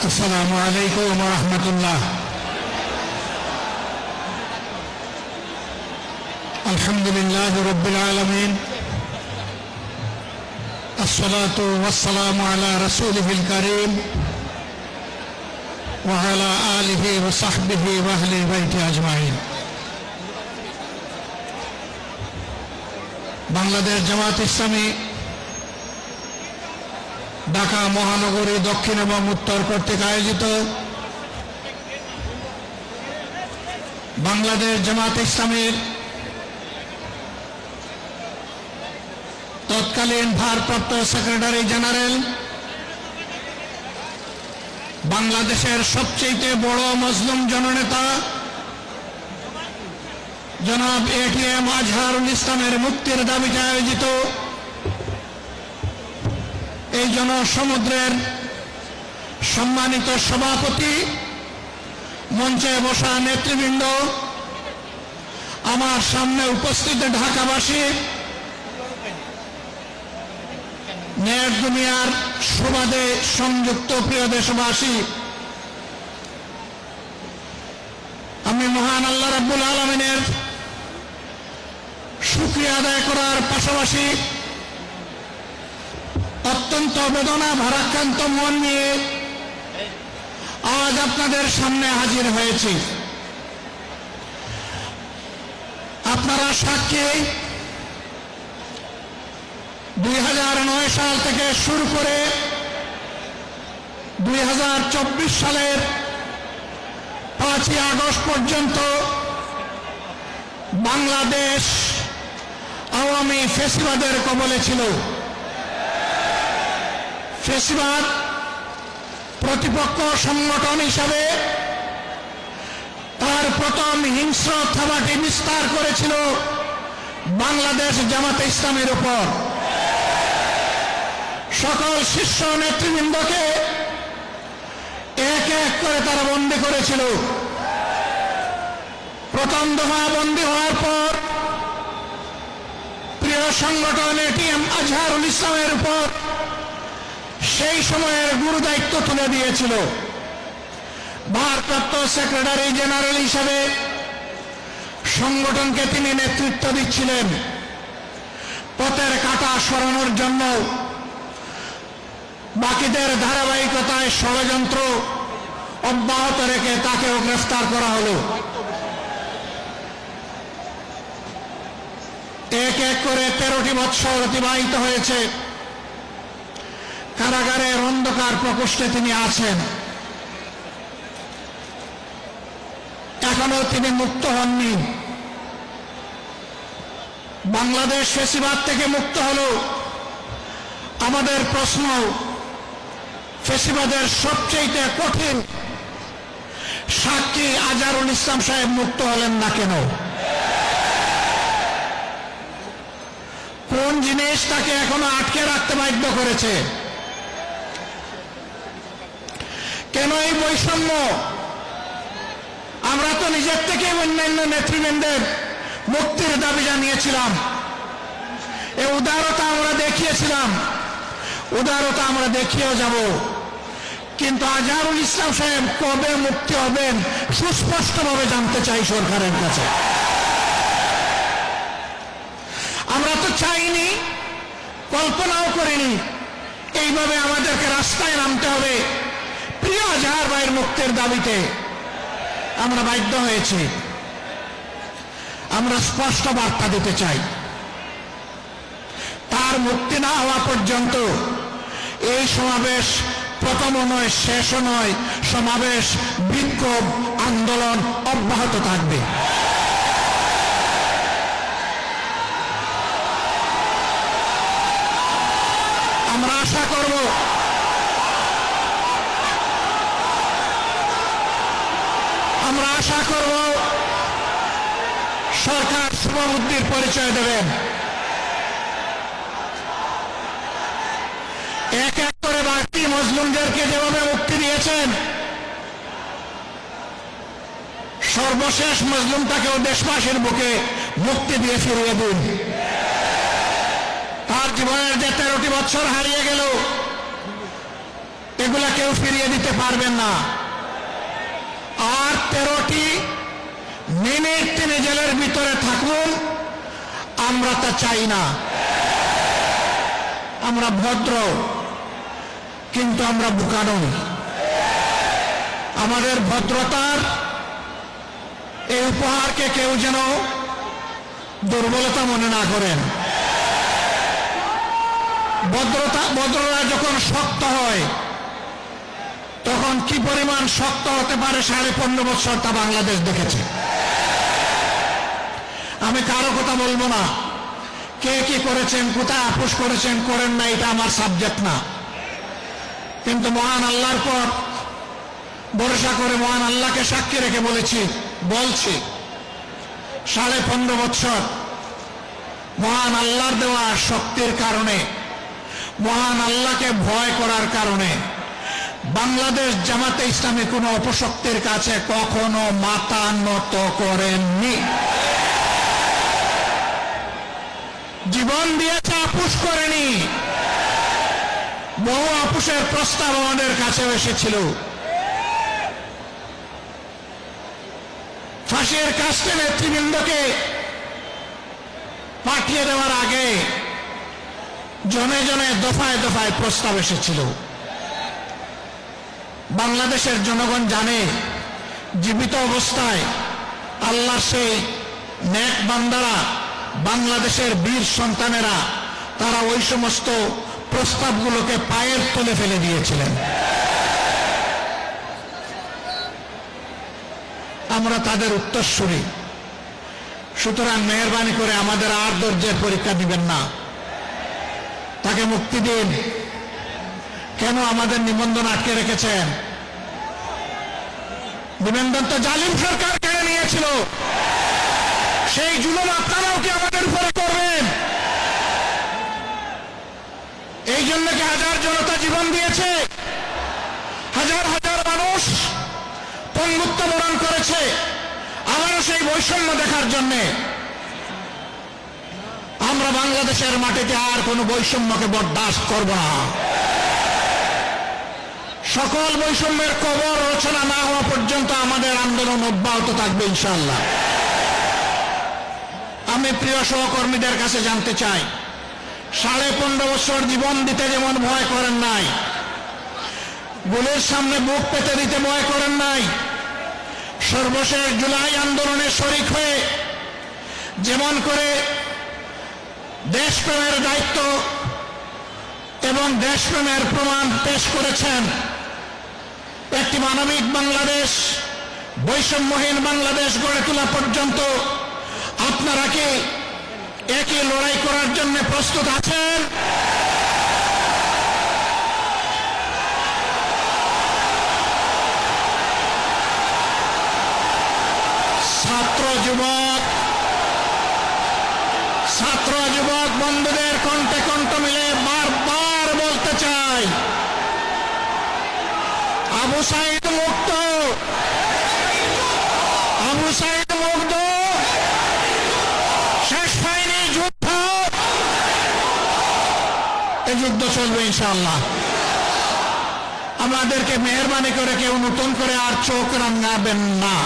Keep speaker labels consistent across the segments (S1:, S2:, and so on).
S1: আসসালামু আলাইকুম ওয়া রাহমাতুল্লাহ। আলহামদুলিল্লাহি রাব্বিল আলামিন, আসসালাতু ওয়াসসালামু আলা রাসূলিহিল কারীম ওয়া আলা আলিহি ওয়া সাহবিহি ওয়া আহলি বাইতি আজমাইন। বাংলাদেশ জামাত ইসলামী ঢাকা মহানগরী দক্ষিণ এবং উত্তর কর্তৃক আয়োজিত বাংলাদেশ জামাত ইসলামীর তৎকালীন ভারপ্রাপ্ত সেক্রেটারি জেনারেল, বাংলাদেশের সবচেয়ে বড় মজলুম জননেতা জনাব এটিএম আজহারুল ইসলামের মুক্তির দাবিতে আয়োজিত এই জনসমুদ্রের সম্মানিত সভাপতি, মঞ্চে বসা নেতৃবৃন্দ, আমার সামনে উপস্থিত ঢাকাবাসী, নেট দুনিয়ার সুবাদে সংযুক্ত প্রিয় দেশবাসী, আমি মহান আল্লাহ রাব্বুল আলামিনের শুকরিয়া আদায় করার পাশাপাশি অত্যন্ত বেদনা ভারাক্রান্ত মন নিয়ে আজ আপনাদের সামনে হাজির হয়েছি। আপনারা সাক্ষী, 2009 সাল থেকে শুরু করে 2024 সালের 5ই আগস্ট পর্যন্ত বাংলাদেশ আওয়ামী ফ্যাসিবাদের কবলে ছিল। ফ্যাসিবাদ প্রতিপক্ষ সংগঠন হিসাবে তার প্রথম হিংস্র থাবাটি বিস্তার করেছিল বাংলাদেশ জামাতে ইসলামের উপর। সকল শীর্ষ নেতৃবৃন্দকে এক এক করে তারা বন্দী করেছিল। প্রথম দফা বন্দী হওয়ার পর প্রিয় সংগঠন এটিএম আজহারুল ইসলামের উপর সেই সময়ের গুরু দায়িত্ব তুলে দিয়েছিল। ভারপ্রাপ্ত সেক্রেটারি জেনারেল হিসাবে সংগঠনকে তিনি নেতৃত্ব দিচ্ছিলেন। পথের কাঁটা সরানোর জন্য বাকিদের ধারাবাহিকতায় ষড়যন্ত্র অব্যাহত রেখে তাকেও গ্রেফতার করা হলো। এক এক করে 13টি বৎসর অতিবাহিত হয়েছে। কারাগারের অন্ধকার প্রকোষ্ঠে তিনি আছেন। এখনো তিনি মুক্ত হননি। বাংলাদেশ ফ্যাসিবাদ থেকে মুক্ত হলো। আমাদের প্রশ্ন, ফ্যাসিবাদের সবচেয়ে কঠিন সাক্ষী আজহারুল ইসলাম সাহেব মুক্ত হলেন না কেন? কোন জিনিস তাকে এখনো আটকে রাখতে বাধ্য করেছে? কেন এই বৈষম্য? আমরা তো নিজের থেকে অন্যান্য নেতৃবৃন্দের মুক্তির দাবি জানিয়েছিলাম, এই উদারতা আমরা দেখিয়েছিলাম, উদারতা আমরা দেখিয়েও যাব। কিন্তু আজহারুল ইসলাম সাহেব কবে মুক্তি হবেন সুস্পষ্টভাবে জানতে চাই সরকারের কাছে। আমরা তো চাইনি, কল্পনাও করিনি এইভাবে আমাদেরকে রাস্তায় নামতে হবে প্রিয় আজহার ভাইয়ের মুক্তির দাবিতে। আমরা বাধ্য হয়েছি। আমরা স্পষ্ট বার্তা দিতে চাই, তার মুক্তি না হওয়া পর্যন্ত এই সমাবেশ প্রথমও নয়, শেষও নয়, সমাবেশ, বিক্ষোভ, আন্দোলন অব্যাহত থাকবে। আমরা আশা করব সরকার শুভবুদ্ধির পরিচয় দেবেন। এক এক করে বাড়তি মজলুমদেরকে যেভাবে মুক্তি দিয়েছেন, সর্বশেষ মজলুমটাকেও দেশবাসীর বুকে মুক্তি দিয়ে ফিরিয়ে দিন। তার জীবনের যে 13টি বছর হারিয়ে গেল, এগুলা কেউ ফিরিয়ে দিতে পারবেন না। আর 13টি মিনিট তিনি জেলের ভিতরে থাকুন, আমরা তা চাই না। আমরা ভদ্র, কিন্তু আমরা বোকা নই। আমাদের ভদ্রতার এই উপহারকে কেউ যেন দুর্বলতা মনে না করেন। ভদ্রতা যখন শক্ত হয়, তখন কি পরিমাণ শক্ত হতে পারে 15.5 বছর তা বাংলাদেশ দেখেছে। আমি কারো কথা বলবো না, কে কি করেছেন, কোথায় আপোষ করেছেন করেন না, এটা আমার সাবজেক্ট না। কিন্তু মহান আল্লাহর পর ভরসা করে মহান আল্লাহকে সাক্ষী রেখে বলছি 15.5 বছর মহান আল্লাহর দেওয়া শক্তির কারণে, মহান আল্লাহকে ভয় করার কারণে বাংলাদেশ জামাতে ইসলামী কোনো অপশক্তির কাছে কখনো মাথা নত করেননি। জীবন দিয়েছে, আপোষ করেনি। বহু আপোষের প্রস্তাব আমাদের কাছে এসেছিল। ফাঁসির কাস্টে নেতৃবৃন্দকে পাঠিয়ে দেওয়ার আগে জনে জনে দফায় দফায় প্রস্তাব এসেছিল। বাংলাদেশের জনগণ জানে, জীবিত অবস্থায় আল্লাহর সেই নেক বান্দারা, বাংলাদেশের বীর সন্তানেরা, তারা ওই সমস্ত প্রস্তাবগুলোকে পায়ের তলে ফেলে দিয়েছিলেন। আমরা তাদের উত্তরসূরি। সুতরাং মেহেরবানি করে আমাদের আর ধৈর্যের পরীক্ষা দিবেন না, তাকে মুক্তি দিন। কেন আমাদের নিবন্ধন আটকে রেখেছেন? নিবন্ধন তো জালিম সরকার কেড়ে নিয়েছিল। সেই জুলুম আপনারাও কি আমাদের উপরে করবেন? এই জন্য কি হাজার জনতা জীবন দিয়েছে, হাজার হাজার মানুষ পঙ্গুত্ব বরণ করেছে, আবারও সেই বৈষম্য দেখার জন্যে। আমরা বাংলাদেশের মাটিতে আর কোনো বৈষম্যকে বরদাস্ত করব না। সকল বৈষম্যের কবর রচনা না হওয়া পর্যন্ত আমাদের আন্দোলন অব্যাহত থাকবে ইনশাআল্লাহ। আমি প্রিয় সহকর্মীদের কাছে জানতে চাই, 15.5 বছর জীবন দিতে যেমন ভয় করেন নাই, গুলির সামনে বুক পেতে দিতে ভয় করেন নাই, সর্বশেষ জুলাই আন্দোলনে শরিক হয়ে যেমন করে দেশপ্রেমের দায়িত্ব এবং দেশপ্রেমের প্রমাণ পেশ করেছেন, একটি মানবিক বাংলাদেশ, বৈষম্যহীন বাংলাদেশ গড়ে তোলা পর্যন্ত আপনারা কি একই লড়াই করার জন্য প্রস্তুত আছেন? ছাত্র যুবক বন্ধুদের কণ্ঠে কণ্ঠ মিলে বারবার বলতে চাই, আবু সাঈদ মুক্ত, আবু সাঈদ মুক্ত, শেষ হয়নি যুদ্ধ, এই যুদ্ধ চলবে ইনশাআল্লাহ। আমাদেরকে মেহেরবানি করে কেউ নতুন করে আর চোখ রাঙাবেন না।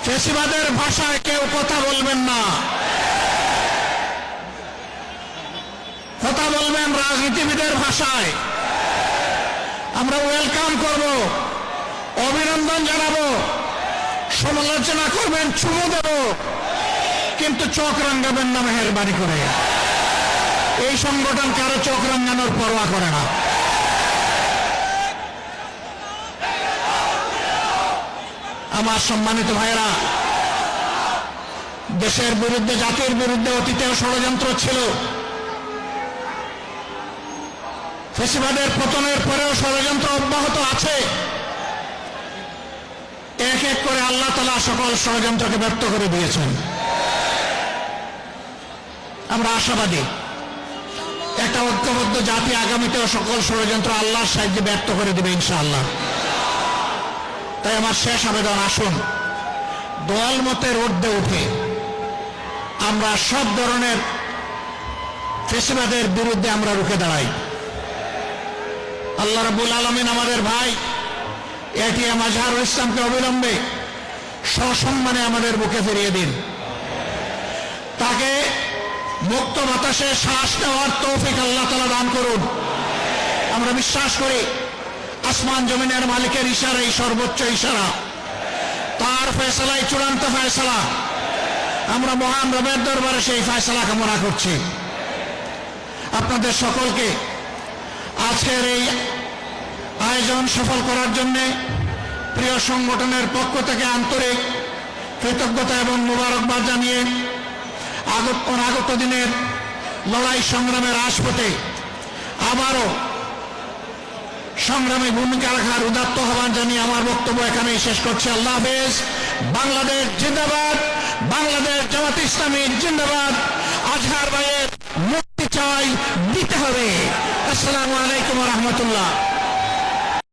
S1: ফেসিবাদের ভাষায় কেউ কথা বলবেন না, কথা বলবেন রাজনীতিবিদের ভাষায়। আমরা ওয়েলকাম করব, অভিনন্দন জানাবো, সমালোচনা করবেন, চুমু দেব, কিন্তু চোখ রাঙাবেন না মেহেরবানি করে। এই সংগঠন কারো চোখ রাঙানোর পরোয়া করে না। আমার সম্মানিত ভাইরা, দেশের বিরুদ্ধে, জাতির বিরুদ্ধে অতীতেও ষড়যন্ত্র ছিল, ফ্যাসিবাদের পতনের পরেও ষড়যন্ত্র অব্যাহত আছে। এক এক করে আল্লাহ তাআলা সকল ষড়যন্ত্রকে ব্যর্থ করে দিয়েছেন। আমরা আশাবাদী, একটা ঐক্যবদ্ধ জাতি আগামীতেও সকল ষড়যন্ত্র আল্লাহর সাহায্যে ব্যর্থ করে দেবে ইনশাআল্লাহ। তাই আমার শেষ আবেদন, আসুন দল মতের ঊর্ধ্বে উঠে আমরা সব ধরনের ফেসিবাদের বিরুদ্ধে আমরা রুখে দাঁড়াই। আল্লাহ রাব্বুল আলামিন আমাদের ভাই এটিএম আজহারুল ইসলামকে অবিলম্বে সসম্মানে আমাদের বুকে ফিরিয়ে দিন। তাকে মুক্ত বাতাসে শ্বাস নেওয়ার তৌফিক আল্লাহ তাআলা দান করুন। আমরা বিশ্বাস করি আসমান জমিনের মালিকের ইশারাই সর্বোচ্চ ইশারা, তার ফয়সালাই চূড়ান্ত ফয়সালা। আমরা মহান রবের দরবারে সেই ফয়সালা কামনা করছি। আপনাদের সকলকে আজকের এই আয়োজন সফল করার জন্য প্রিয় সংগঠনের পক্ষ থেকে আন্তরিক কৃতজ্ঞতা এবং মোবারকবাদ জানিয়ে অনাগত দিনের লড়াই সংগ্রামের রাজপথে আবারও সংগ্রামে ভূমিকা রাখার উদাত্ত আহ্বান জানিয়ে আমার বক্তব্য এখানেই শেষ করছি। আল্লাহ হাফেজ। বাংলাদেশ জিন্দাবাদ, বাংলাদেশ জামাত ইসলামী জিন্দাবাদ। আজহার ভাইয়ের মুক্তি চাই, দিতে হবে। আসসালামু আলাইকুম ওয়া রাহমাতুল্লাহ।